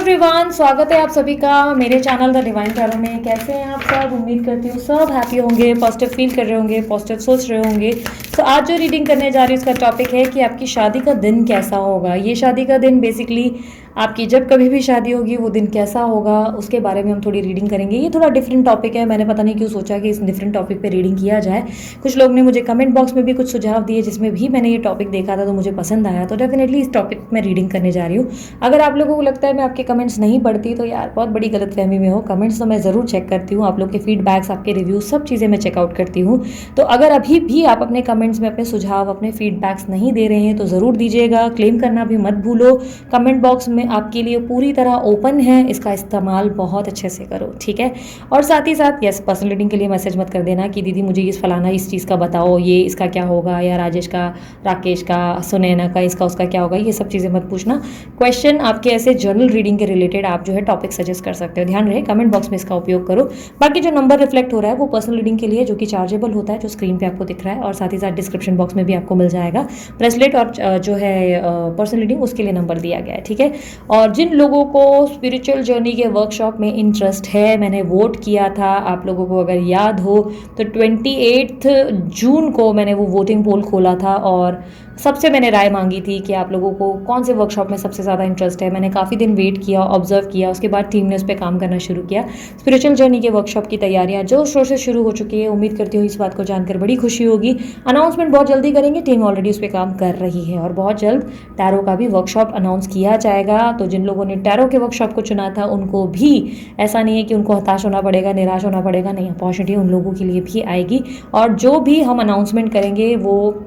Everyone, स्वागत है आप सभी का मेरे चैनल द डिवाइन टैरो में। कैसे हैं आप सब? उम्मीद करती हूँ सब हैप्पी होंगे, पॉजिटिव फील कर रहे होंगे, पॉजिटिव सोच रहे होंगे। तो आज जो रीडिंग करने जा रही हूँ उसका टॉपिक है कि आपकी शादी का दिन कैसा होगा। ये शादी का दिन बेसिकली आपकी जब कभी भी शादी होगी वो दिन कैसा होगा उसके बारे में हम थोड़ी रीडिंग करेंगे। ये थोड़ा डिफरेंट टॉपिक है, मैंने पता नहीं क्यों सोचा कि इस डिफरेंट टॉपिक पे रीडिंग किया जाए। कुछ लोग ने मुझे कमेंट बॉक्स में भी कुछ सुझाव दिए जिसमें भी मैंने ये टॉपिक देखा था तो मुझे पसंद आया, तो डेफिनेटली इस टॉपिक में रीडिंग करने जा रही हूँ। अगर आप लोगों को लगता है मैं आपके कमेंट्स नहीं पढ़ती तो यार बहुत बड़ी गलतफहमी में हो। कमेंट्स तो मैं ज़रूर चेक करती हूँ, आप लोग के फीडबैक्स, आपके रिव्यूज, सब चीज़ें मैं चेकआउट करती हूँ। तो अगर अभी भी आप अपने कमेंट्स में अपने सुझाव, अपने फीडबैक्स नहीं दे रहे हैं तो ज़रूर दीजिएगा। क्लेम करना भी मत भूलो। कमेंट बॉक्स में आपके लिए पूरी तरह ओपन है, इसका इस्तेमाल बहुत अच्छे से करो, ठीक है। और साथ ही साथ यस, पर्सनल रीडिंग के लिए मैसेज मत कर देना कि दीदी मुझे इस फलाना इस चीज़ का बताओ, ये इसका क्या होगा, या राजेश का, राकेश का, सुनैना का, इसका उसका क्या होगा, ये सब चीज़ें मत पूछना। क्वेश्चन आपके ऐसे जर्नल रीडिंग के रिलेटेड आप जो है टॉपिक सजेस्ट कर सकते हो। ध्यान रहे कमेंट बॉक्स में इसका उपयोग करो। बाकी जो नंबर रिफ्लेक्ट हो रहा है वो पर्सनल रीडिंग के लिए जो कि चार्जेबल होता है, जो स्क्रीन पे आपको दिख रहा है, और साथ ही साथ डिस्क्रिप्शन बॉक्स में भी आपको मिल जाएगा ब्रेसलेट और जो है पर्सनल रीडिंग, उसके लिए नंबर दिया गया है, ठीक है। और जिन लोगों को स्पिरिचुअल जर्नी के वर्कशॉप में इंटरेस्ट है, मैंने वोट किया था, आप लोगों को अगर याद हो तो 28 जून को मैंने वो वोटिंग पोल खोला था और सबसे मैंने राय मांगी थी कि आप लोगों को कौन से वर्कशॉप में सबसे ज़्यादा इंटरेस्ट है। मैंने काफ़ी दिन वेट किया, ऑब्जर्व किया, उसके बाद टीम ने उस पर काम करना शुरू किया। स्पिरिचुअल जर्नी के वर्कशॉप की तैयारियां जो शोर से शुरू हो चुकी है। उम्मीद करती हूँ इस बात को जानकर बड़ी खुशी होगी। अनाउंसमेंट बहुत जल्दी करेंगे, टीम ऑलरेडी उस पर काम कर रही है और बहुत जल्द टैरो का भी वर्कशॉप अनाउंस किया जाएगा। तो जिन लोगों ने टैरो के वर्कशॉप को चुना था उनको भी ऐसा नहीं है कि उनको हताश होना पड़ेगा, निराश होना पड़ेगा, नहीं, अपॉर्चुनिटी उन लोगों के लिए भी आएगी। और जो भी हम अनाउंसमेंट करेंगे वो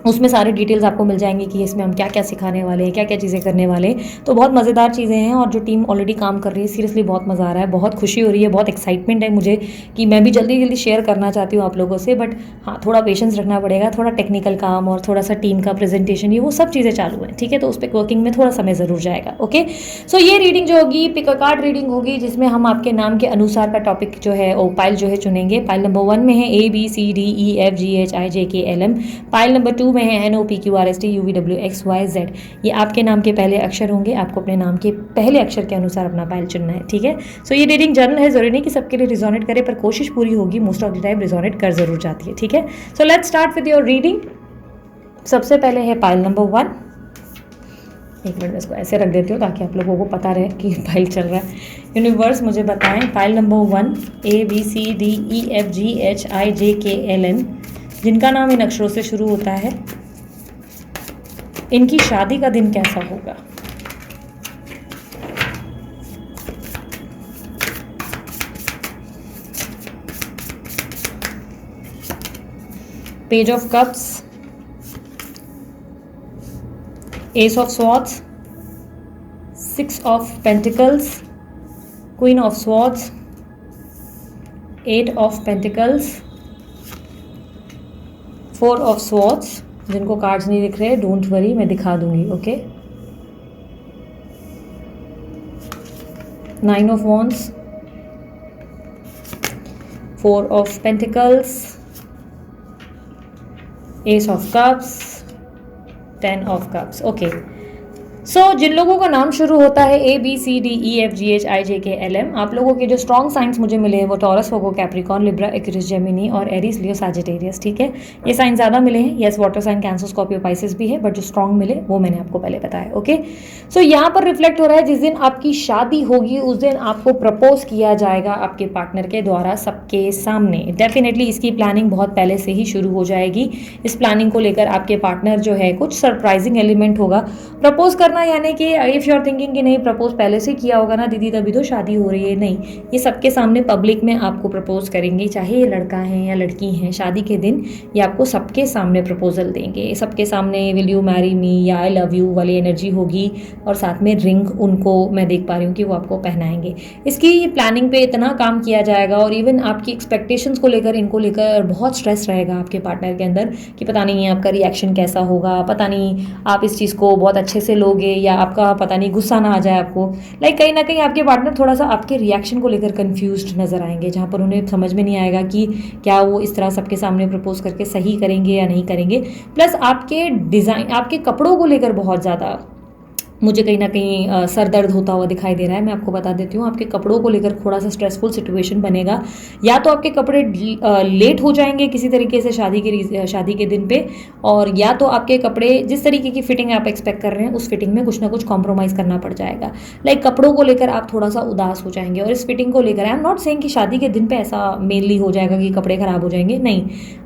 उसमें सारी डिटेल्स आपको मिल जाएंगी कि इसमें हम क्या क्या सिखाने वाले हैं, क्या क्या चीज़ें करने वाले हैं। तो बहुत मज़ेदार चीज़ें हैं और जो टीम ऑलरेडी काम कर रही है, सीरियसली बहुत मज़ा आ रहा है, बहुत खुशी हो रही है, बहुत एक्साइटमेंट है मुझे कि मैं भी जल्दी जल्दी शेयर करना चाहती हूँ आप लोगों से। बट हाँ, थोड़ा पेशेंस रखना पड़ेगा, थोड़ा टेक्निकल काम और थोड़ा सा टीम का प्रेजेंटेशन, ये वो सब चीज़ें चालू हैं, ठीक है। तो उस पर वर्किंग में थोड़ा समय ज़रूर जाएगा, ओके। सो ये रीडिंग जो होगी पिक अ कार्ड रीडिंग होगी, जिसमें हम आपके नाम के अनुसार का टॉपिक जो है वो पाइल जो है चुनेंगे। पाइल नंबर 1 में है ABCDEFGHIJKLM, पाइल नंबर 2 में है NOPQRSTUVWXYZ। ये आपके नाम के पहले अक्षर होंगे, आपको अपने नाम के पहले अक्षर के अनुसार अपना पाइल चुनना है, ठीक है। सो ये रीडिंग जनरल है, जरूरी नहीं कि सबके लिए रिजोनेट करे, पर कोशिश पूरी होगी, most of the time resonate कर जरूर जाती है, ठीक है। So let's start with your reading. सबसे पहले है पाइल नंबर 1। एक मिनट में इसको ऐसे रख देती हूँ ताकि आप लोगों को पता रहे कि पाइल चल रहा है। यूनिवर्स मुझे बताएं, पाइल नंबर 1 ABCDEFGHIJKLM, जिनका नाम इन अक्षरों से शुरू होता है, इनकी शादी का दिन कैसा होगा। Page of cups, ace of swords, 6 of pentacles, queen of swords, 8 of pentacles, 4 of swords. जिनको कार्ड्स नहीं दिख रहे डोंट वरी, मैं दिखा दूंगी, okay. 9 of wands, 4 of pentacles, ace of cups, 10 of cups, okay. So जिन लोगों का नाम शुरू होता है ABCDEFGHIJKLM, आप लोगों के जो स्ट्रॉन्ग साइंस मुझे मिले हैं वो Taurus, Virgo, Capricorn, Libra, Aquarius, Gemini और एरीज, लियो, सैजिटेरियस, ठीक है। ये साइन ज़्यादा मिले हैं। Yes, water sign Cancer, Scorpio, Pisces भी है, बट जो स्ट्रॉन्ग मिले वो मैंने आपको पहले बताया, ओके। सो यहाँ पर रिफ्लेक्ट हो रहा है जिस दिन आपकी शादी होगी उस दिन आपको प्रपोज किया जाएगा आपके पार्टनर के द्वारा सबके सामने। डेफिनेटली इसकी प्लानिंग बहुत पहले से ही शुरू हो जाएगी। इस प्लानिंग को लेकर आपके पार्टनर जो है, कुछ सरप्राइजिंग एलिमेंट होगा। प्रपोज करना यानी कि इफ यू आर थिंकिंग कि नहीं प्रपोज पहले से किया होगा ना दीदी तभी तो शादी हो रही है, नहीं, ये सबके सामने पब्लिक में आपको प्रपोज करेंगे, चाहे ये लड़का है या लड़की है। शादी के दिन ये आपको सबके सामने प्रपोजल देंगे, सबके सामने विल यू मैरी मी या आई लव यू वाली एनर्जी होगी और साथ में रिंग उनको मैं देख पा रही हूँ कि वो आपको पहनाएंगे। इसकी प्लानिंग पे इतना काम किया जाएगा और इवन आपकी एक्सपेक्टेशंस को लेकर, इनको लेकर बहुत स्ट्रेस रहेगा आपके पार्टनर के अंदर कि पता नहीं आपका रिएक्शन कैसा होगा, पता नहीं आप इस चीज़ को बहुत अच्छे से लोगे या आपका पता नहीं गुस्सा ना आ जाए आपको। कहीं ना कहीं आपके पार्टनर थोड़ा सा आपके रिएक्शन को लेकर कंफ्यूज्ड नजर आएंगे, जहाँ पर उन्हें समझ में नहीं आएगा कि क्या वो इस तरह सबके सामने प्रपोज करके सही करेंगे या नहीं करेंगे। प्लस आपके डिज़ाइन, आपके कपड़ों को लेकर बहुत ज़्यादा मुझे कहीं ना कहीं सर दर्द होता हुआ दिखाई दे रहा है। मैं आपको बता देती हूँ, आपके कपड़ों को लेकर थोड़ा सा स्ट्रेसफुल सिचुएशन बनेगा। या तो आपके कपड़े लेट हो जाएंगे किसी तरीके से शादी के दिन पे, और या तो आपके कपड़े जिस तरीके की फिटिंग आप एक्सपेक्ट कर रहे हैं उस फिटिंग में कुछ ना कुछ कॉम्प्रोमाइज़ करना पड़ जाएगा। लाइक कपड़ों को लेकर आप थोड़ा सा उदास हो जाएंगे, और इस फिटिंग को लेकर आई एम नॉट सेइंग कि शादी के दिन पे ऐसा मेनली हो जाएगा कि कपड़े खराब हो जाएंगे, नहीं।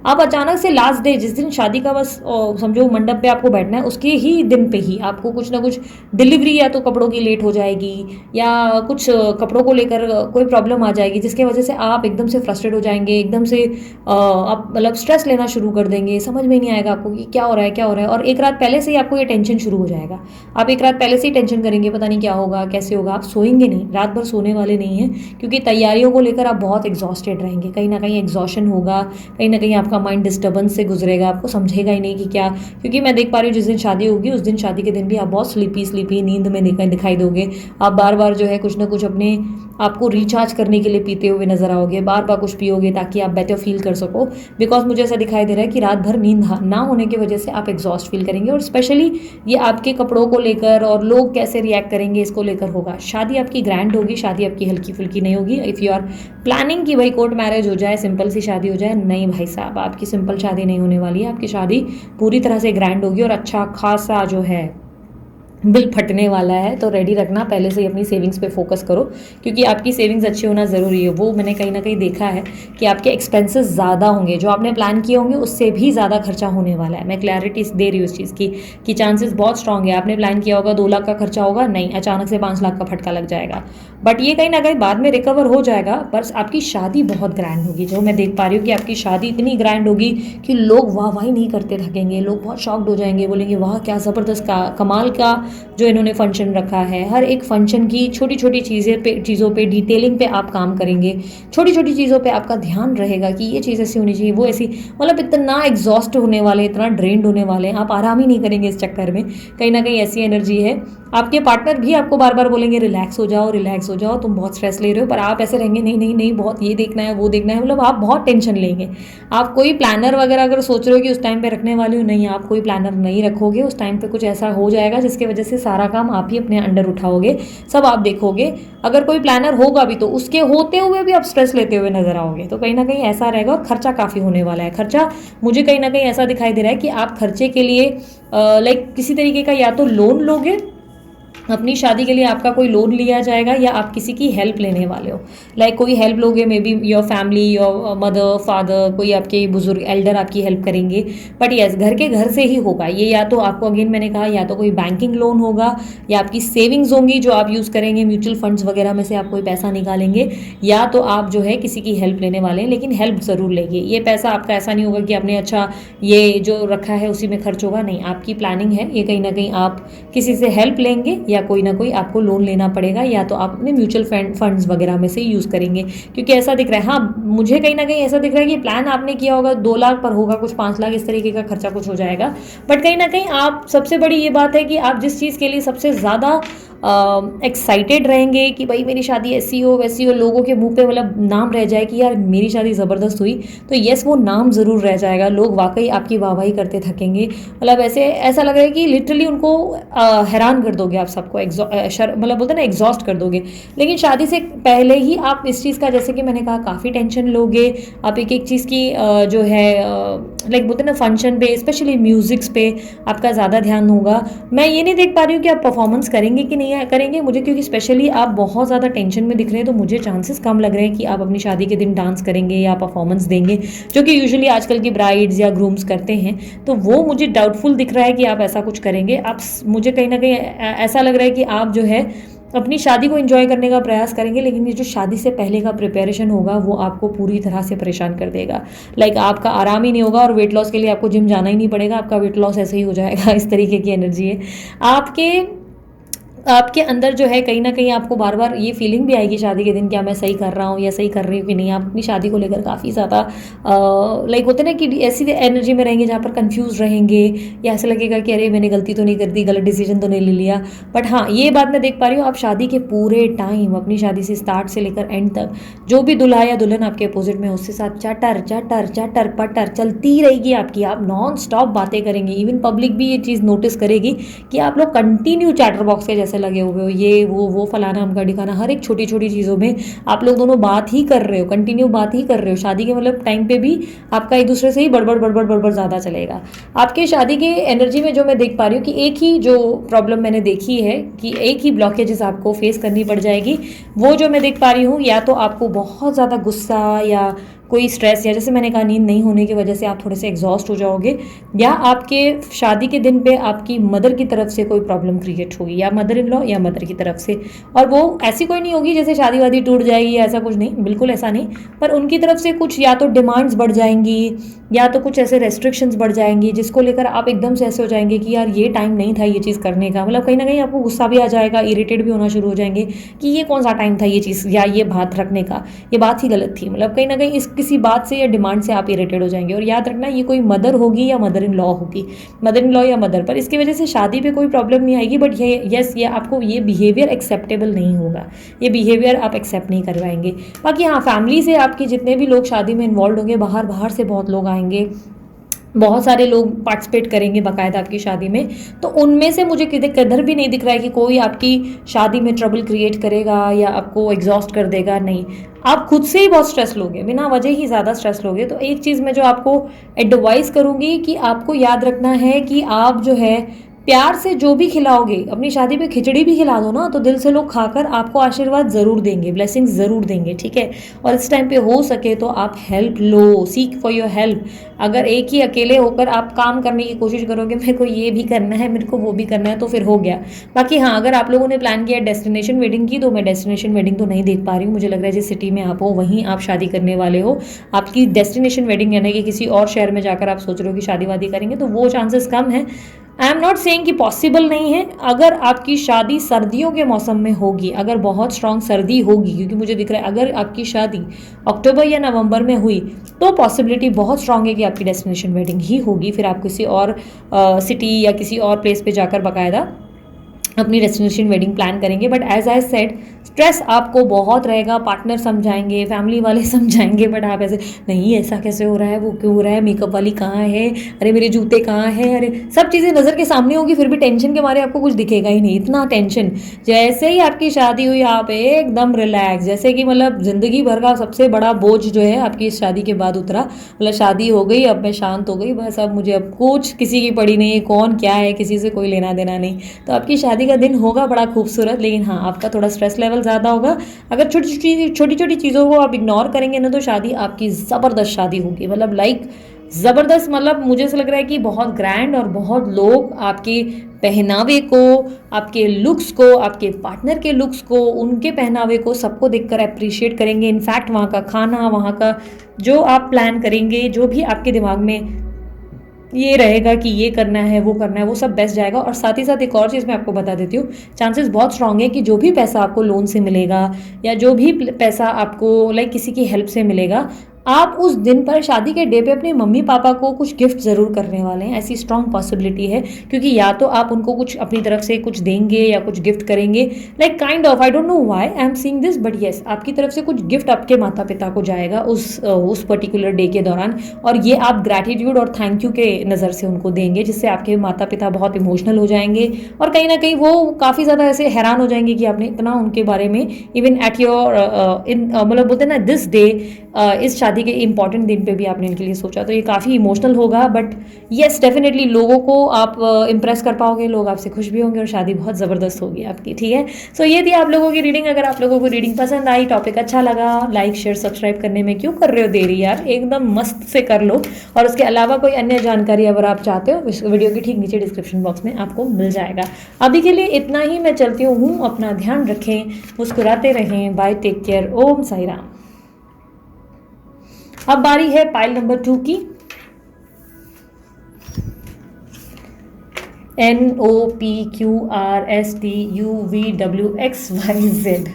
आप अचानक से लास्ट डे जिस दिन शादी का बस समझो मंडप पे आपको बैठना है, उसके ही दिन पे ही आपको कुछ ना कुछ डिलीवरी या तो कपड़ों की लेट हो जाएगी, या कुछ कपड़ों को लेकर कोई प्रॉब्लम आ जाएगी जिसके वजह से आप एकदम से फ्रस्ट्रेट हो जाएंगे, एकदम से आप मतलब स्ट्रेस लेना शुरू कर देंगे। समझ में नहीं आएगा आपको कि क्या हो रहा है क्या हो रहा है, और एक रात पहले से ही आपको ये टेंशन शुरू हो जाएगा। आप एक रात पहले से ही टेंशन करेंगे, पता नहीं क्या होगा कैसे होगा। आप सोएंगे नहीं, रात भर सोने वाले नहीं हैं, क्योंकि तैयारियों को लेकर आप बहुत एग्जॉस्टेड रहेंगे। कहीं ना कहीं एग्जॉशन होगा, कहीं ना कहीं आपका माइंड डिस्टर्बेंस से गुजरेगा, आपको समझेगा ही नहीं कि क्या। क्योंकि मैं देख पा रही हूँ जिस दिन शादी होगी उस दिन शादी के दिन भी आप बहुत स्लीपी नींद में दिखाई दोगे। आप बार बार जो है कुछ ना कुछ अपने आपको रिचार्ज करने के लिए पीते हुए नजर आओगे, बार बार कुछ पियोगे ताकि आप बेटर फील कर सको। बिकॉज मुझे ऐसा दिखाई दे रहा है कि रात भर नींद ना होने की वजह से आप एग्जॉस्ट फील करेंगे, और स्पेशली ये आपके कपड़ों को लेकर और लोग कैसे रिएक्ट करेंगे इसको लेकर होगा। शादी आपकी ग्रैंड होगी, शादी आपकी हल्की फुल्की नहीं होगी। इफ़ यू आर प्लानिंग कि भाई कोर्ट मैरिज हो जाए, सिंपल सी शादी हो जाए, नहीं भाई साहब, आपकी सिंपल शादी नहीं होने वाली है। आपकी शादी पूरी तरह से ग्रैंड होगी, और अच्छा खासा जो है बिल फटने वाला है। तो रेडी रखना, पहले से ही अपनी सेविंग्स पे फोकस करो, क्योंकि आपकी सेविंग्स अच्छी होना ज़रूरी है। वो मैंने कहीं ना कहीं देखा है कि आपके एक्सपेंसेस ज़्यादा होंगे, जो आपने प्लान किए होंगे उससे भी ज़्यादा खर्चा होने वाला है। मैं क्लैरिटी दे रही हूँ उस चीज़ की कि चांसेस बहुत स्ट्रांग है। आपने प्लान किया होगा 2 लाख का खर्चा होगा, नहीं, अचानक से 5 लाख का फटका लग जाएगा। बट ये कहीं ना कहीं बाद में रिकवर हो जाएगा। पर आपकी शादी बहुत ग्रैंड होगी, जो मैं देख पा रही हूँ कि आपकी शादी इतनी ग्रैंड होगी कि लोग वाह वाही नहीं करते थकेंगे। लोग बहुत शॉक्ड हो जाएंगे, बोलेंगे वाह क्या ज़बरदस्त कमाल का जो इन्होंने फंक्शन रखा है। हर एक फंक्शन की छोटी छोटी चीज़ों पे डिटेलिंग पे आप काम करेंगे, छोटी छोटी चीज़ों पे आपका ध्यान रहेगा कि ये चीज़ ऐसी होनी चाहिए, वो ऐसी। मतलब इतना एग्जॉस्ट होने वाले, इतना ड्रेन्ड होने वाले हैं, आप आराम ही नहीं करेंगे इस चक्कर में। कहीं ना कहीं ऐसी एनर्जी है। आपके पार्टनर भी आपको बार बार बोलेंगे रिलैक्स हो जाओ, रिलैक्स हो जाओ, तुम बहुत स्ट्रेस ले रहे हो, पर आप ऐसे रहेंगे नहीं नहीं नहीं, बहुत ये देखना है वो देखना है। मतलब आप बहुत टेंशन लेंगे। आप कोई प्लानर वगैरह अगर सोच रहे हो कि उस टाइम पे रखने वाले हो, नहीं, आप कोई प्लानर नहीं रखोगे। उस टाइम पे कुछ ऐसा हो जाएगा जिसकी वजह से सारा काम आप ही अपने अंडर उठाओगे, सब आप देखोगे। अगर कोई प्लानर होगा भी तो उसके होते हुए भी आप स्ट्रेस लेते हुए नजर आओगे। तो कहीं ना कहीं ऐसा रहेगा, और खर्चा काफ़ी होने वाला है। खर्चा मुझे कहीं ना कहीं ऐसा दिखाई दे रहा है कि आप खर्चे के लिए लाइक किसी तरीके का या तो लोन लोगे, अपनी शादी के लिए आपका कोई लोन लिया जाएगा, या आप किसी की हेल्प लेने वाले हो। लाइक कोई हेल्प लोगे, may be your family, your mother father, कोई आपके बुजुर्ग एल्डर आपकी हेल्प करेंगे। बट यस, घर से ही होगा ये। या तो आपको अगेन मैंने कहा, या तो कोई बैंकिंग लोन होगा, या आपकी सेविंग्स होंगी जो आप यूज़ करेंगे, म्यूचुअल फंड्स वगैरह में से आप कोई पैसा निकालेंगे, या तो आप जो है किसी की हेल्प लेने वाले हैं। लेकिन हेल्प ज़रूर लेंगे। ये पैसा आपका ऐसा नहीं होगा कि आपने अच्छा ये जो रखा है उसी में खर्च होगा, नहीं, आपकी प्लानिंग है ये। कहीं ना कहीं आप किसी से हेल्प लेंगे, या कोई ना कोई आपको लोन लेना पड़ेगा, या तो आप अपने म्यूचुअल फंड्स वगैरह में से यूज़ करेंगे। क्योंकि ऐसा दिख रहा है, हाँ मुझे कहीं ना कहीं ऐसा दिख रहा है कि प्लान आपने किया होगा 2 लाख पर होगा कुछ 5 लाख, इस तरीके का खर्चा कुछ हो जाएगा। बट कहीं ना कहीं आप, सबसे बड़ी ये बात है कि आप जिस चीज़ के लिए सबसे ज़्यादा एक्साइटेड रहेंगे कि भाई मेरी शादी ऐसी हो वैसी हो, लोगों के मुंह पे मतलब नाम रह जाए कि यार मेरी शादी ज़बरदस्त हुई, तो यस वो नाम ज़रूर रह जाएगा। लोग वाकई आपकी वाहवाही करते थकेंगे। मतलब ऐसा लग रहा है कि लिटरली उनको हैरान कर दोगे आप सबको, मतलब बोलते हैं ना एग्जॉस्ट कर दोगे। लेकिन शादी से पहले ही आप इस चीज़ का, जैसे कि मैंने कहा, काफ़ी टेंशन लोगे। आप एक एक चीज़ की जो है लाइक बोलते हैं ना फंक्शन पे, स्पेशली म्यूजिक्स पे आपका ज़्यादा ध्यान होगा। मैं ये नहीं देख पा रही हूँ कि आप परफॉर्मेंस करेंगे कि नहीं करेंगे मुझे, क्योंकि स्पेशली आप बहुत ज़्यादा टेंशन में दिख रहे हैं। तो मुझे चांसेस कम लग रहे हैं कि आप अपनी शादी के दिन डांस करेंगे या परफॉर्मेंस देंगे, जो कि यूजुअली आजकल की ब्राइड्स या ग्रूम्स करते हैं। तो वो मुझे डाउटफुल दिख रहा है कि आप ऐसा कुछ करेंगे। आप, मुझे कहीं ना कहीं ऐसा लग रहा है कि आप जो है अपनी शादी को एंजॉय करने का प्रयास करेंगे, लेकिन ये जो शादी से पहले का प्रिपरेशन होगा वो आपको पूरी तरह से परेशान कर देगा। लाइक आपका आराम ही नहीं होगा, और वेट लॉस के लिए आपको जिम जाना ही नहीं पड़ेगा, आपका वेट लॉस ऐसे ही हो जाएगा। इस तरीके की एनर्जी है आपके आपके अंदर जो है कहीं ना कहीं आपको बार बार ये फीलिंग भी आएगी शादी के दिन, क्या मैं सही कर रहा हूँ या सही कर रही हूँ कि नहीं। आप अपनी शादी को लेकर काफ़ी ज़्यादा लाइक होते ना कि ऐसी एनर्जी में रहेंगे जहाँ पर कंफ्यूज रहेंगे, या ऐसा लगेगा कि अरे मैंने गलती तो नहीं कर दी, गलत डिसीजन तो नहीं ले लिया। बट हाँ, ये बात मैं देख पा रही हूँ, आप शादी के पूरे टाइम, अपनी शादी से स्टार्ट से लेकर एंड तक, जो भी दुल्हा या दुल्हन आपके अपोजिट में उसके साथ चटर चटर चटर पटर चलती रहेगी आपकी। आप नॉन स्टॉप बातें करेंगे, इवन पब्लिक भी ये चीज़ नोटिस करेगी कि आप लोग कंटिन्यू चैटर बॉक्स के जैसे लगे हुए हो, ये वो फलाना अमका ढिकाना, हर एक छोटी छोटी चीज़ों में आप लोग दोनों बात ही कर रहे हो, कंटिन्यू बात ही कर रहे हो। शादी के मतलब टाइम पे भी आपका एक दूसरे से ही बड़बड़ बड़बड़ बड़बड़ ज़्यादा चलेगा। आपके शादी की एनर्जी में जो मैं देख पा रही हूँ कि एक ही जो प्रॉब्लम मैंने देखी है कि एक ही ब्लॉकेजेस आपको फेस करनी पड़ जाएगी। वो जो मैं देख पा रही हूँ, या तो आपको बहुत ज़्यादा गुस्सा या कोई स्ट्रेस, या जैसे मैंने कहा नींद नहीं होने की वजह से आप थोड़े से एग्जॉस्ट हो जाओगे, या आपके शादी के दिन पे आपकी मदर की तरफ से कोई प्रॉब्लम क्रिएट होगी, या मदर इन लॉ या मदर की तरफ से। और वो ऐसी कोई नहीं होगी जैसे शादी वादी टूट जाएगी, ऐसा कुछ नहीं, बिल्कुल ऐसा नहीं। पर उनकी तरफ से कुछ या तो डिमांड्स बढ़ जाएंगी, या तो कुछ ऐसे रेस्ट्रिक्शंस बढ़ जाएंगी जिसको लेकर आप एकदम से ऐसे हो जाएंगे कि यार ये टाइम नहीं था ये चीज़ करने का। मतलब कहीं ना कहीं आपको गुस्सा भी आ जाएगा, इरिटेट भी होना शुरू हो जाएंगे कि ये कौन सा टाइम था ये चीज़ या ये बात रखने का, ये बात ही गलत थी। मतलब कहीं ना कहीं इस किसी बात से या डिमांड से आप इरिटेट हो जाएंगे। और याद रखना, ये कोई मदर होगी या मदर इन लॉ होगी, मदर इन लॉ या मदर, पर इसकी वजह से शादी पे कोई प्रॉब्लम नहीं आएगी। बट ये यस, ये आपको ये बिहेवियर एक्सेप्टेबल नहीं होगा, ये बिहेवियर आप एक्सेप्ट नहीं कर पाएंगे। बाकी हाँ, फैमिली से आपकी जितने भी लोग शादी में इन्वॉल्व होंगे, बाहर बाहर से बहुत लोग आएंगे, बहुत सारे लोग पार्टिसिपेट करेंगे बाकायदा आपकी शादी में। तो उनमें से मुझे किधर भी नहीं दिख रहा है कि कोई आपकी शादी में ट्रबल क्रिएट करेगा या आपको एग्जॉस्ट कर देगा। नहीं, आप खुद से ही बहुत स्ट्रेस लोगे, बिना वजह ही ज़्यादा स्ट्रेस लोगे। तो एक चीज़ मैं जो आपको एडवाइस करूँगी कि आपको याद रखना है कि आप जो है प्यार से जो भी खिलाओगे, अपनी शादी पे खिचड़ी भी खिला दो ना, तो दिल से लोग खाकर आपको आशीर्वाद ज़रूर देंगे, ब्लेसिंग्स ज़रूर देंगे, ठीक है। और इस टाइम पे हो सके तो आप help low, seek for your help. अगर एक ही अकेले होकर आप काम करने की कोशिश करोगे, मेरे को ये भी करना है, मेरे को वो भी करना है, तो फिर हो गया। बाकी हाँ, अगर आप लोगों ने प्लान किया डेस्टिनेशन वेडिंग की, तो मैं डेस्टिनेशन वेडिंग तो नहीं देख पा रही हूँ। मुझे लग रहा है जिस सिटी में आप हो वहीं आप शादी करने वाले हो। आपकी डेस्टिनेशन वेडिंग यानी कि किसी और शहर में जाकर आप सोच रहे हो कि शादी वादी करेंगे, तो वो चांसेस कम है। आई एम नॉट सेइंग कि पॉसिबल नहीं है। अगर आपकी शादी सर्दियों के मौसम में होगी, अगर बहुत स्ट्रांग सर्दी होगी, क्योंकि मुझे दिख रहा है अगर आपकी शादी अक्टूबर या नवंबर में हुई तो पॉसिबिलिटी बहुत स्ट्रांग है कि आपकी डेस्टिनेशन वेडिंग ही होगी। फिर आप किसी और सिटी या किसी और प्लेस पे जाकर बाकायदा अपनी डेस्टिनेशन वेडिंग प्लान करेंगे। But as I said, stress आपको बहुत रहेगा, पार्टनर समझाएंगे, फैमिली वाले समझाएंगे, बट आप ऐसे नहीं, ऐसा कैसे हो रहा है, वो क्यों हो रहा है, मेकअप वाली कहाँ है, अरे मेरे जूते कहाँ हैं, अरे सब चीज़ें नज़र के सामने होगी, फिर भी टेंशन के मारे आपको कुछ दिखेगा ही नहीं, इतना टेंशन। जैसे ही आपकी शादी हुई आप एकदम रिलैक्स, जैसे कि मतलब ज़िंदगी भर का सबसे बड़ा बोझ जो है आपकी इस शादी के बाद उतरा। मतलब शादी हो गई, अब मैं शांत हो गई, बस अब मुझे अब कुछ किसी की पड़ी नहीं है, कौन क्या है, किसी से कोई लेना देना नहीं। तो आपकी शादी का दिन होगा बड़ा खूबसूरत, लेकिन हाँ, आपका थोड़ा स्ट्रेस लेवल ज़्यादा होगा। अगर छोटी छोटी चीज़ों को आप इग्नोर करेंगे ना, तो शादी आपकी ज़बरदस्त शादी होगी। मतलब लाइक ज़बरदस्त, मतलब मुझे ऐसा लग रहा है कि बहुत ग्रैंड, और बहुत लोग आपके पहनावे को, आपके लुक्स को, आपके पार्टनर के लुक्स को, उनके पहनावे को, सबको देखकर अप्रिशिएट करेंगे। इनफैक्ट वहाँ का खाना, वहाँ का जो आप प्लान करेंगे, जो भी आपके दिमाग में ये रहेगा कि ये करना है, वो करना है, वो सब बेस्ट जाएगा। और साथ ही साथ एक और चीज़ मैं आपको बता देती हूँ, चांसेस बहुत स्ट्रांग है कि जो भी पैसा आपको लोन से मिलेगा या जो भी पैसा आपको लाइक किसी की हेल्प से मिलेगा, आप उस दिन पर शादी के डे पे अपने मम्मी पापा को कुछ गिफ्ट ज़रूर करने वाले हैं। ऐसी स्ट्रांग पॉसिबिलिटी है, क्योंकि या तो आप उनको कुछ अपनी तरफ से कुछ देंगे या कुछ गिफ्ट करेंगे, like kind of, I don't know why I am seeing this, but yes, आपकी तरफ से कुछ गिफ्ट आपके माता पिता को जाएगा उस पर्टिकुलर डे के दौरान। और ये आप ग्रैटिट्यूड और थैंक यू के नज़र से उनको देंगे, जिससे आपके माता पिता बहुत इमोशनल हो जाएंगे, और कहीं ना कहीं वो काफ़ी ज़्यादा ऐसे हैरान हो जाएंगे कि आपने इतना उनके बारे में, इवन एट योर मतलब बोलते हैं ना दिस डे, इस शादी के इंपॉर्टेंट दिन पे भी आपने इनके लिए सोचा। तो ये काफ़ी इमोशनल होगा, बट येस डेफिनेटली लोगों को आप इम्प्रेस कर पाओगे, लोग आपसे खुश भी होंगे, और शादी बहुत ज़बरदस्त होगी आपकी, ठीक है। सो ये थी आप लोगों की रीडिंग। अगर आप लोगों को रीडिंग पसंद आई, टॉपिक अच्छा लगा, लाइक शेयर सब्सक्राइब करने में क्यों कर रहे हो देरी यार, एकदम मस्त से कर लो। और उसके अलावा कोई अन्य जानकारी अगर आप चाहते हो, इस वीडियो के ठीक नीचे डिस्क्रिप्शन बॉक्स में आपको मिल जाएगा। अभी के लिए इतना ही, मैं चलती हूँ, अपना ध्यान रखें, मुस्कुराते रहें, बाय, टेक केयर, ओम साई राम। अब बारी है पाइल नंबर 2 की। NOPQRSTUVWXYZ।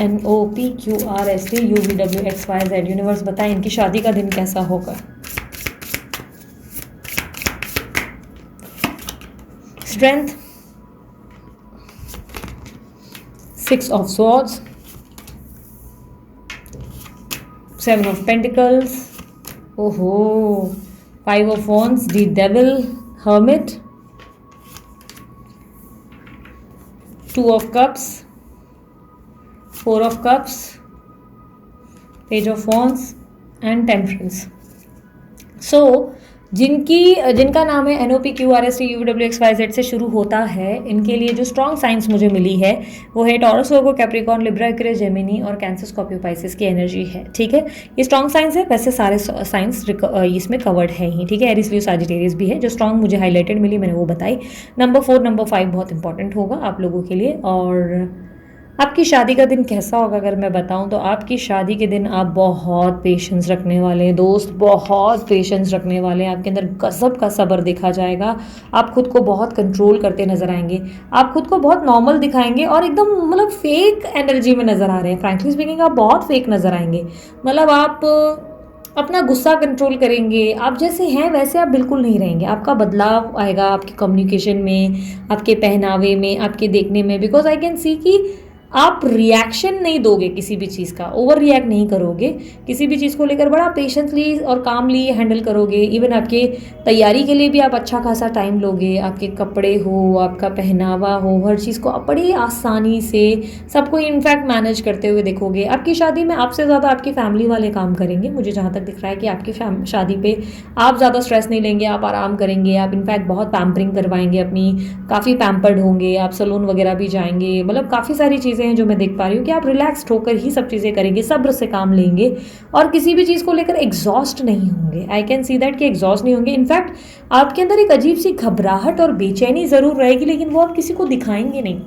NOPQRSTUVWXYZ। यूनिवर्स बताएं इनकी शादी का दिन कैसा होगा। Strength, 6 of swords, 7 of pentacles, ओहो, 5 of wands, the devil, hermit, 2 of cups, 4 of cups, page of wands and temperance। So जिनका नाम है NOPQRSTUVWXYZ से शुरू होता है, इनके लिए जो स्ट्रॉन्ग साइंस मुझे मिली है वो है taurus, Virgo, Capricorn, Libra, Aquarius, Gemini और कैंसर, स्कॉर्पियो, पाइसेस की एनर्जी है। ठीक है, ये स्ट्रॉन्ग साइंस है। वैसे सारे साइंस इसमें कवर्ड है ही। ठीक है, एरिस, लियो, सजिटेरियस भी है। जो स्ट्रॉन्ग मुझे हाईलाइटेड मिली मैंने वो बताई। नंबर 4, नंबर 5 बहुत इंपॉर्टेंट होगा आप लोगों के लिए। और आपकी शादी का दिन कैसा होगा अगर मैं बताऊं तो आपकी शादी के दिन आप बहुत पेशेंस रखने वाले हैं दोस्त, बहुत पेशेंस रखने वाले हैं। आपके अंदर गजब का सब्र देखा जाएगा। आप खुद को बहुत कंट्रोल करते नजर आएंगे। आप खुद को बहुत नॉर्मल दिखाएंगे और एकदम मतलब फेक एनर्जी में नजर आ रहे हैं। फ्रैंकली स्पीकिंग आप बहुत फेक नजर आएंगे। मतलब आप अपना गुस्सा कंट्रोल करेंगे। आप जैसे हैं वैसे आप बिल्कुल नहीं रहेंगे। आपका बदलाव आएगा आपकी कम्युनिकेशन में, आपके पहनावे में, आपके देखने में। बिकॉज आई कैन सी कि आप रिएक्शन नहीं दोगे किसी भी चीज़ का, ओवर रिएक्ट नहीं करोगे। किसी भी चीज़ को लेकर बड़ा पेशेंसली और कामली हैंडल करोगे। इवन आपके तैयारी के लिए भी आप अच्छा खासा टाइम लोगे। आपके कपड़े हो, आपका पहनावा हो, हर चीज़ को आप बड़ी आसानी से सबको इनफैक्ट मैनेज करते हुए देखोगे। आपकी शादी में आपसे ज़्यादा आपकी फैमिली वाले काम करेंगे। मुझे जहाँ तक दिख रहा है कि आपकी शादी पे आप ज़्यादा स्ट्रेस नहीं लेंगे, आप आराम करेंगे। आप इनफैक्ट बहुत पैम्परिंग करवाएंगे अपनी, काफ़ी पैम्पर्ड होंगे। आप सैलून वगैरह भी जाएंगे। मतलब काफ़ी सारी चीज़ें हैं जो मैं देख पा रही हूँ कि आप रिलैक्स्ड होकर ही सब चीज़ें करेंगे, सब्र से काम लेंगे और किसी भी चीज़ को लेकर एग्जॉस्ट नहीं होंगे। आई कैन सी दैट कि एग्जॉस्ट नहीं होंगे। इनफैक्ट आपके अंदर एक अजीब सी घबराहट और बेचैनी ज़रूर रहेगी, लेकिन वो आप किसी को दिखाएंगे नहीं।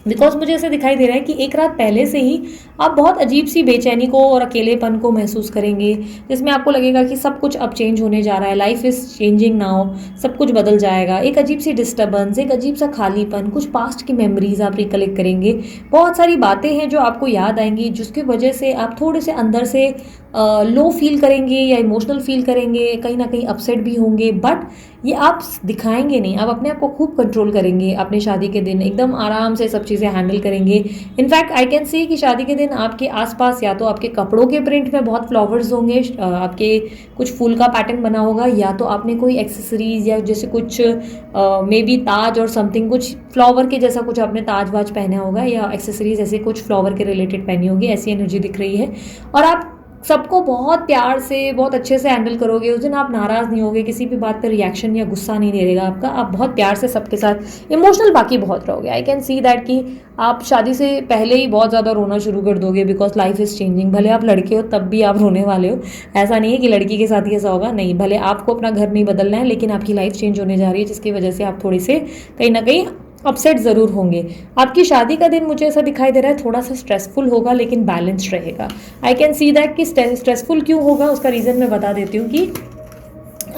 बिकॉज मुझे ऐसे दिखाई दे रहा है कि एक रात पहले से ही आप बहुत अजीब सी बेचैनी को और अकेलेपन को महसूस करेंगे, जिसमें आपको लगेगा कि सब कुछ अब चेंज होने जा रहा है, लाइफ इज़ चेंजिंग नाउ, सब कुछ बदल जाएगा। एक अजीब सी डिस्टर्बेंस, एक अजीब सा खालीपन, कुछ पास्ट की मेमोरीज आप रिकलेक्ट करेंगे। बहुत सारी बातें हैं जो आपको याद आएंगी, जिसकी वजह से आप थोड़े से अंदर से लो फील करेंगे या इमोशनल फील करेंगे, कहीं ना कहीं अपसेट भी होंगे। बट ये आप दिखाएंगे नहीं, आप अपने आप को खूब कंट्रोल करेंगे। अपने शादी के दिन एकदम आराम से सब चीज़ें हैंडल करेंगे। इनफैक्ट आई कैन सी कि शादी के दिन आपके आसपास या तो आपके कपड़ों के प्रिंट में बहुत फ्लावर्स होंगे, आपके कुछ फूल का पैटर्न बना होगा, या तो आपने कोई एक्सेसरीज या जैसे कुछ मे बी ताज और समथिंग, कुछ फ्लावर के जैसा कुछ आपने ताज वाज पहना होगा, या एक्सेसरीज ऐसे कुछ फ्लावर के रिलेटेड पहनी होगी। ऐसी एनर्जी दिख रही है। और आप सबको बहुत प्यार से, बहुत अच्छे से हैंडल करोगे। उस दिन आप नाराज़ नहीं होगे, किसी भी बात पर रिएक्शन या गुस्सा नहीं रहेगा आपका। आप बहुत प्यार से सबके साथ इमोशनल बाकी बहुत रहोगे। आई कैन सी दैट कि आप शादी से पहले ही बहुत ज़्यादा रोना शुरू कर दोगे, बिकॉज लाइफ इज़ चेंजिंग। भले आप लड़के हो तब भी आप रोने वाले हो। ऐसा नहीं है कि लड़की के साथ ही ऐसा होगा, नहीं। भले आपको अपना घर नहीं बदलना है, लेकिन आपकी लाइफ चेंज होने जा रही है, जिसकी वजह से आप थोड़ी से कहीं ना कहीं अपसेट ज़रूर होंगे। आपकी शादी का दिन मुझे ऐसा दिखाई दे रहा है थोड़ा सा स्ट्रेसफुल होगा, लेकिन बैलेंस्ड रहेगा। आई कैन सी दैट कि स्ट्रेसफुल क्यों होगा उसका रीज़न मैं बता देती हूँ कि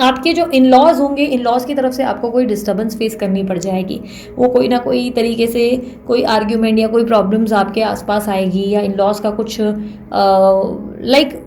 आपके जो इन लॉज होंगे, इन लॉज की तरफ से आपको कोई डिस्टर्बेंस फेस करनी पड़ जाएगी। वो कोई ना कोई तरीके से कोई आर्ग्यूमेंट या कोई प्रॉब्लम्स आपके आसपास आएगी, या इन लॉज का कुछ लाइक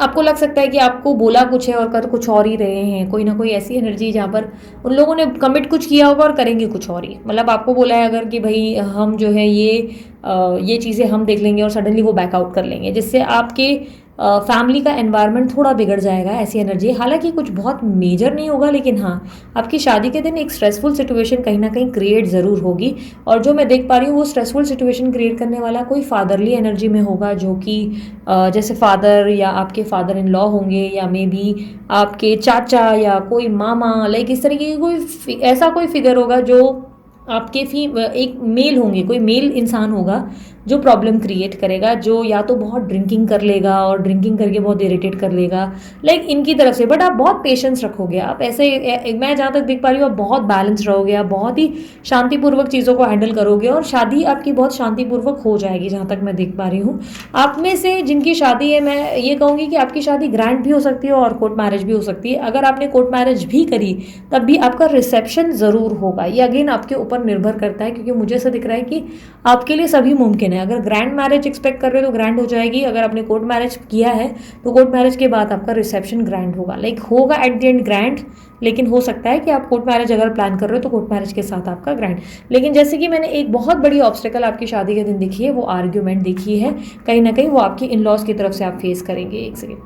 आपको लग सकता है कि आपको बोला कुछ है और कर कुछ और ही रहे हैं। कोई ना कोई ऐसी एनर्जी जहाँ पर उन लोगों ने कमिट कुछ किया होगा और करेंगे कुछ और ही। मतलब आपको बोला है अगर कि भाई हम जो है ये चीज़ें हम देख लेंगे, और सडनली वो बैकआउट कर लेंगे, जिससे आपके फैमिली का एनवायरनमेंट थोड़ा बिगड़ जाएगा। ऐसी एनर्जी, हालांकि कुछ बहुत मेजर नहीं होगा, लेकिन हाँ आपकी शादी के दिन एक स्ट्रेसफुल सिचुएशन कहीं ना कहीं क्रिएट ज़रूर होगी। और जो मैं देख पा रही हूँ वो स्ट्रेसफुल सिचुएशन क्रिएट करने वाला कोई फादरली एनर्जी में होगा, जो कि जैसे फादर या आपके फादर इन लॉ होंगे, या मे बी आपके चाचा या कोई मामा, लाइक इस तरीके की कोई ऐसा कोई फिगर होगा जो आपके एक मेल होंगे, कोई मेल इंसान होगा जो प्रॉब्लम क्रिएट करेगा, जो या तो बहुत ड्रिंकिंग कर लेगा और ड्रिंकिंग करके बहुत इरिटेट कर लेगा, लाइक इनकी तरफ से। बट आप बहुत पेशेंस रखोगे, आप ऐसे मैं जहाँ तक देख पा रही हूँ आप बहुत बैलेंस रहोगे, आप बहुत ही शांतिपूर्वक चीज़ों को हैंडल करोगे और शादी आपकी बहुत शांतिपूर्वक हो जाएगी जहाँ तक मैं देख पा रही हूँ। आप में से जिनकी शादी है, मैं ये कहूँगी कि आपकी शादी ग्रैंड भी हो सकती है और कोर्ट मैरिज भी हो सकती है। अगर आपने कोर्ट मैरिज भी करी तब भी आपका रिसेप्शन ज़रूर होगा। ये अगेन आपके ऊपर निर्भर करता है, क्योंकि मुझे ऐसा दिख रहा है कि आपके लिए सभी मुमकिन है। अगर ग्रैंड मैरिज एक्सपेक्ट कर रहे हो तो ग्रैंड हो जाएगी, अगर आपने कोर्ट मैरिज किया है तो कोर्ट मैरिज के बाद आपका रिसेप्शन ग्रैंड होगा, लाइक होगा एट द एंड ग्रैंड। लेकिन हो सकता है कि आप कोर्ट मैरिज अगर प्लान कर रहे हो तो कोर्ट मैरिज के साथ आपका ग्रैंड। लेकिन जैसे कि मैंने एक बहुत बड़ी ऑब्स्टेकल आपकी शादी के दिन देखी है, वो आर्ग्यूमेंट देखी है, कहीं ना कहीं वो आपकी इन लॉज की तरफ से आप फेस करेंगे। एक सेकेंड,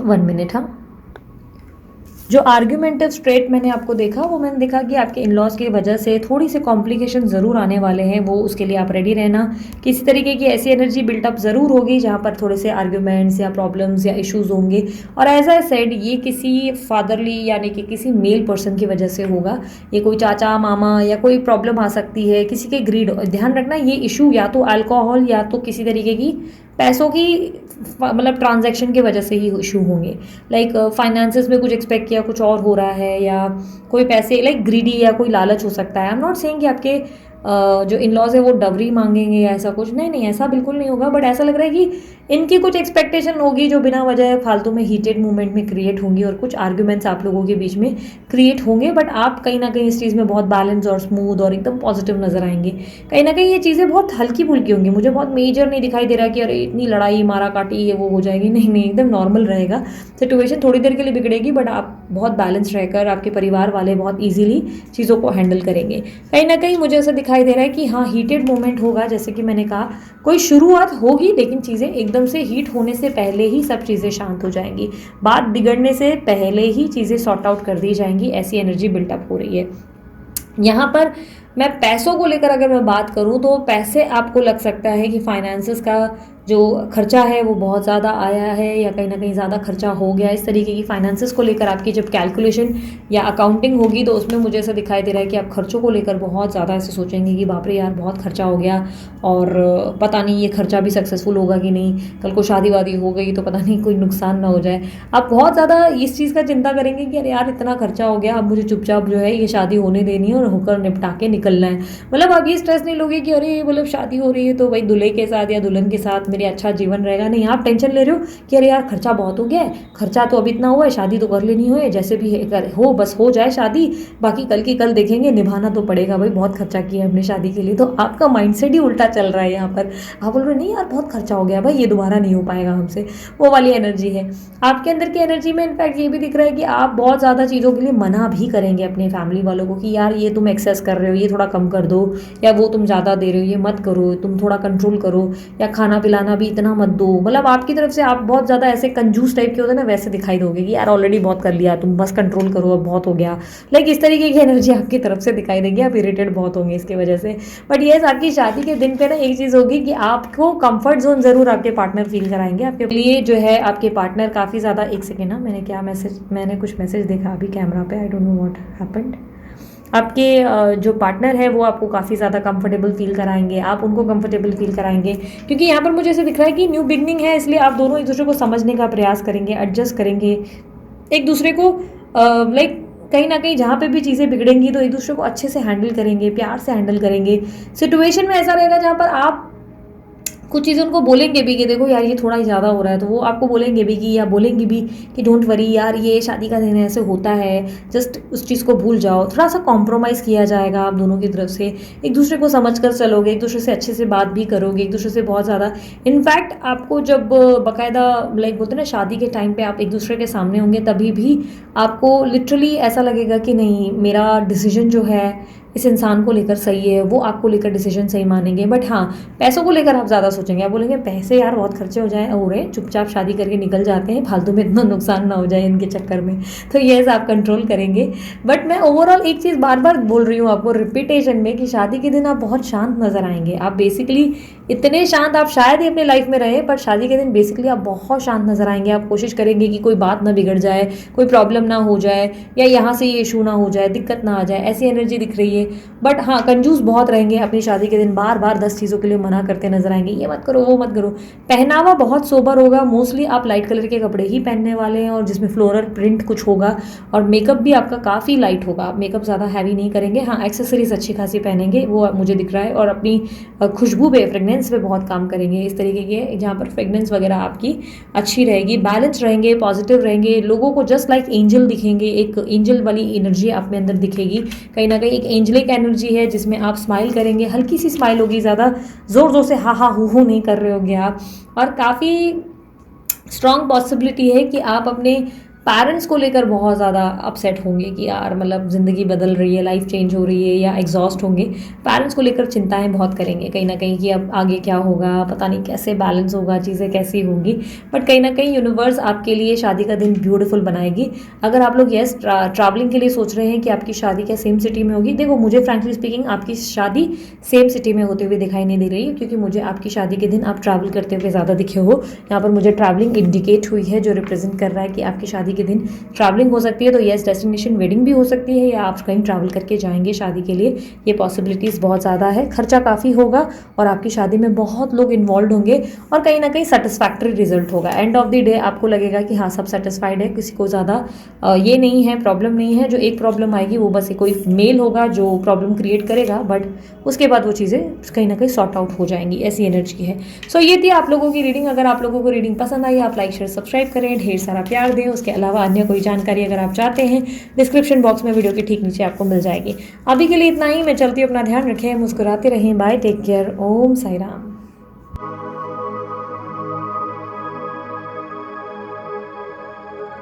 1 मिनट। हाँ, जो आर्ग्यूमेंटिव स्ट्रेट मैंने आपको देखा, वो मैंने देखा कि आपके इन लॉज की वजह से थोड़ी सी कॉम्प्लिकेशन ज़रूर आने वाले हैं। वो उसके लिए आप रेडी रहना। किसी तरीके की ऐसी एनर्जी बिल्टअप ज़रूर होगी जहाँ पर थोड़े से आर्ग्यूमेंट्स या प्रॉब्लम्स या इश्यूज होंगे। और एज आई सेड, ये किसी फादरली यानी कि किसी मेल पर्सन की वजह से होगा। ये कोई चाचा मामा या कोई प्रॉब्लम आ सकती है, किसी के ग्रीड। ध्यान रखना, ये इशू या तो अल्कोहल या तो किसी तरीके की पैसों की मतलब ट्रांजैक्शन की वजह से ही इशू होंगे। लाइक फाइनेंसेस में कुछ एक्सपेक्ट किया, कुछ और हो रहा है, या कोई पैसे लाइक ग्रीडी या कोई लालच हो सकता है। आई एम नॉट सेइंग कि आपके जो इन लॉज है वो डवरी मांगेंगे या ऐसा कुछ, नहीं नहीं, ऐसा बिल्कुल नहीं होगा। बट ऐसा लग रहा है कि इनकी कुछ एक्सपेक्टेशन होगी जो बिना वजह फालतू में हीटेड मूवमेंट में क्रिएट होंगी और कुछ आर्ग्यूमेंट्स आप लोगों के बीच में क्रिएट होंगे। बट आप कहीं ना कहीं इस चीज़ में बहुत बैलेंस और स्मूथ और एकदम पॉजिटिव नजर आएंगे। कहीं ना कहीं ये चीज़ें बहुत हल्की फुल्की होंगी, मुझे बहुत मेजर नहीं दिखाई दे रहा कि अरे इतनी लड़ाई मारा काटी ये वो हो जाएगी। नहीं नहीं, एकदम नॉर्मल रहेगा। सिचुएशन थोड़ी देर के लिए बिगड़ेगी बट आप बहुत बैलेंस रहकर आपके परिवार वाले बहुत ईजिली चीज़ों को हैंडल करेंगे। कहीं ना कहीं मुझे ऐसा दिखाई दे रहा है कि हाँ, हीटेड मोमेंट होगा। जैसे कि मैंने कहा, कोई शुरुआत होगी लेकिन चीज़ें एकदम से हीट होने से पहले ही सब चीज़ें शांत हो जाएंगी। बात बिगड़ने से पहले ही चीज़ें सॉर्ट आउट कर दी जाएंगी, ऐसी एनर्जी बिल्टअप हो रही है यहाँ पर। मैं पैसों को लेकर अगर मैं बात करूं तो पैसे आपको लग सकता है कि फाइनेंसेस का जो खर्चा है वो बहुत ज़्यादा आया है या कहीं ना कहीं ज़्यादा खर्चा हो गया। इस तरीके की फाइनेंसेस को लेकर आपकी जब कैलकुलेशन या अकाउंटिंग होगी तो उसमें मुझे ऐसा दिखाई दे रहा है कि आप खर्चों को लेकर बहुत ज़्यादा ऐसे सोचेंगे कि बाप रे यार बहुत खर्चा हो गया और पता नहीं ये खर्चा भी सक्सेसफुल होगा कि नहीं, कल को शादी वादी हो गई तो पता नहीं कोई नुकसान ना हो जाए। आप बहुत ज़्यादा इस चीज़ का चिंता करेंगे कि अरे यार इतना खर्चा हो गया, अब मुझे चुपचाप जो है ये शादी होने देनी है और होकर निपटा के निकलना है। मतलब आप ये स्ट्रेस नहीं लोगे कि अरे मतलब शादी हो रही है तो भाई दूल्हे के साथ या दुल्हन के साथ मेरे अच्छा जीवन रहेगा। नहीं, आप टेंशन ले रहे हो कि अरे यार खर्चा बहुत हो गया है, खर्चा तो अभी इतना हुआ है, शादी तो कर लेनी हो, जैसे भी हो बस हो जाए शादी, बाकी कल की कल देखेंगे, निभाना तो पड़ेगा भाई, बहुत खर्चा किया है अपने शादी के लिए। तो आपका माइंडसेट ही उल्टा चल रहा है यहाँ पर। आप बोल रहे नहीं यार बहुत खर्चा हो गया भाई, ये दोबारा नहीं हो पाएगा हमसे, वो वाली एनर्जी है आपके अंदर की एनर्जी में। इनफैक्ट ये भी दिख रहा है कि आप बहुत ज़्यादा चीज़ों के लिए मना भी करेंगे अपने फैमिली वालों को कि यार ये तुम एक्सेस कर रहे हो, ये थोड़ा कम कर दो, या वो तुम ज़्यादा दे रहे हो, ये मत करो, तुम थोड़ा कंट्रोल करो, या खाना पिलाना भी इतना मत दो। मतलब आपकी तरफ से आप बहुत ज़्यादा ऐसे कंजूस टाइप के होते हैं ना, वैसे दिखाई दोगे कि यार ऑलरेडी बहुत कर लिया, तुम बस कंट्रोल करो, अब बहुत हो गया। लाइक इस तरीके की एनर्जी आपकी तरफ से दिखाई देगी। आप इरिटेट बहुत होंगे इसकी वजह से। बट ये आपकी शादी के दिन पे ना एक चीज़ होगी कि आपको कंफर्ट जोन ज़रूर आपके पार्टनर फील कराएंगे। आपके लिए जो है आपके पार्टनर काफ़ी ज़्यादा, एक सेकेंड ना, मैंने कुछ मैसेज देखा अभी कैमरा पे, I don't know what happened. आपके जो पार्टनर है वो आपको काफ़ी ज़्यादा कंफर्टेबल फील कराएंगे, आप उनको कंफर्टेबल फील कराएंगे, क्योंकि यहाँ पर मुझे ऐसे दिख रहा है कि न्यू बिगनिंग है, इसलिए आप दोनों एक दूसरे को समझने का प्रयास करेंगे, एडजस्ट करेंगे एक दूसरे को। लाइक कहीं ना कहीं जहाँ पे भी चीज़ें बिगड़ेंगी तो एक दूसरे को अच्छे से हैंडल करेंगे, प्यार से हैंडल करेंगे। सिचुएशन में ऐसा रहेगा जहाँ पर आप कुछ चीज़ें उनको बोलेंगे भी कि देखो यार ये थोड़ा ही ज़्यादा हो रहा है, तो वो आपको बोलेंगे भी कि, या बोलेंगी भी कि डोंट वरी यार, ये शादी का दिन ऐसे होता है, जस्ट उस चीज़ को भूल जाओ। थोड़ा सा कॉम्प्रोमाइज़ किया जाएगा आप दोनों की तरफ से, एक दूसरे को समझ कर चलोगे, एक दूसरे से अच्छे से बात भी करोगे, एक दूसरे से बहुत ज़्यादा। इनफैक्ट आपको जब बाकायदा लाइक बोलते हैं ना शादी के टाइम पे आप एक दूसरे के सामने होंगे, तभी भी आपको लिटरली ऐसा लगेगा कि नहीं, मेरा डिसीजन जो है इस इंसान को लेकर सही है, वो आपको लेकर डिसीजन सही मानेंगे। बट हाँ, पैसों को लेकर आप ज़्यादा सोचेंगे, आप बोलेंगे पैसे यार बहुत खर्चे हो रहे हैं, चुपचाप शादी करके निकल जाते हैं, फालतू में इतना नुकसान ना हो जाए इनके चक्कर में। तो ये आप कंट्रोल करेंगे। बट मैं ओवरऑल एक चीज़ बार बार बोल रही हूँ आपको रिपीटेशन में कि शादी के दिन आप बहुत शांत नजर आएंगे। आप बेसिकली इतने शांत आप शायद ही अपने लाइफ में रहे, पर शादी के दिन बेसिकली आप बहुत शांत नजर आएंगे। आप कोशिश करेंगे कि कोई बात ना बिगड़ जाए, कोई प्रॉब्लम ना हो जाए, या यहाँ से ये इशू ना हो जाए, दिक्कत ना आ जाए, ऐसी एनर्जी दिख रही है। बट हाँ कंजूस बहुत रहेंगे, अपनी शादी के दिन बार बार 10 चीज़ों के लिए मना करते नजर आएंगे, ये मत करो वो मत करो। पहनावा बहुत सोबर होगा, मोस्टली आप लाइट कलर के कपड़े ही पहनने वाले हैं और जिसमें फ्लोरल प्रिंट कुछ होगा। और मेकअप भी आपका काफ़ी लाइट होगा, मेकअप ज़्यादा हैवी नहीं करेंगे। हाँ एक्सेसरीज अच्छी खासी पहनेंगे, वो मुझे दिख रहा है। और अपनी खुशबू पे, फ्रेगनेंस पे बहुत काम करेंगे, इस तरीके के जहाँ पर फ्रेगनेंस वगैरह आपकी अच्छी रहेगी। बैलेंस रहेंगे, पॉजिटिव रहेंगे, लोगों को जस्ट लाइक एंजल दिखेंगे, एक एंजल वाली एनर्जी आप में अंदर दिखेगी। कहीं ना कहीं एक एंजलिक एनर्जी है जिसमें आप स्माइल करेंगे, हल्की सी स्माइल होगी, ज़्यादा ज़ोर ज़ोर से हा हा हू नहीं कर रहे होंगे आप। और काफ़ी स्ट्रॉन्ग पॉसिबिलिटी है कि आप अपने पेरेंट्स को लेकर बहुत ज़्यादा अपसेट होंगे कि यार मतलब ज़िंदगी बदल रही है, लाइफ चेंज हो रही है, या एग्जॉस्ट होंगे। पेरेंट्स को लेकर चिंताएं बहुत करेंगे कहीं ना कहीं कि अब आगे क्या होगा, पता नहीं कैसे बैलेंस होगा, चीज़ें कैसी होंगी। बट कहीं ना कहीं यूनिवर्स आपके लिए शादी का दिन ब्यूटीफुल बनाएगी। अगर आप लोग येस ट्रैवलिंग के लिए सोच रहे हैं कि आपकी शादी क्या सेम सिटी में होगी, देखो मुझे फ्रैंकली स्पीकिंग आपकी शादी सेम सिटी में होते हुए दिखाई नहीं दे रही है, क्योंकि मुझे आपकी शादी के दिन आप ट्रैवल करते हुए ज़्यादा दिखे हो। यहाँ पर मुझे ट्रैवलिंग इंडिकेट हुई है, जो रिप्रेजेंट कर रहा है कि आपकी शादी के दिन ट्रैवलिंग हो सकती है। तो येस डेस्टिनेशन वेडिंग भी हो सकती है, या आप कहीं ट्रैवल करके जाएंगे शादी के लिए, ये पॉसिबिलिटीज़ बहुत ज़्यादा है। खर्चा काफ़ी होगा और आपकी शादी में बहुत लोग इन्वॉल्व होंगे और कहीं ना कहीं सेटिस्फैक्टरी रिजल्ट होगा। एंड ऑफ द डे आपको लगेगा कि हाँ सब सेटिस्फाइड है, किसी को ज़्यादा ये नहीं है, प्रॉब्लम नहीं है। जो एक प्रॉब्लम आएगी वो बस कोई मेल होगा जो प्रॉब्लम क्रिएट करेगा, बट उसके बाद वो चीज़ें कहीं ना कहीं सॉर्ट आउट हो जाएंगी, ऐसी एनर्जी है। सो ये थी आप लोगों की रीडिंग। अगर आप लोगों को रीडिंग पसंद आई, आप लाइक शेयर सब्सक्राइब करें, ढेर सारा प्यार दें। उसके अलावा अन्य कोई जानकारी अगर आप चाहते हैं, डिस्क्रिप्शन बॉक्स में वीडियो के ठीक नीचे आपको मिल जाएगी। अभी के लिए इतना ही, मैं चलती हूँ, अपना ध्यान रखें, मुस्कुराते रहें, बाय, टेक केयर, ओम साई राम।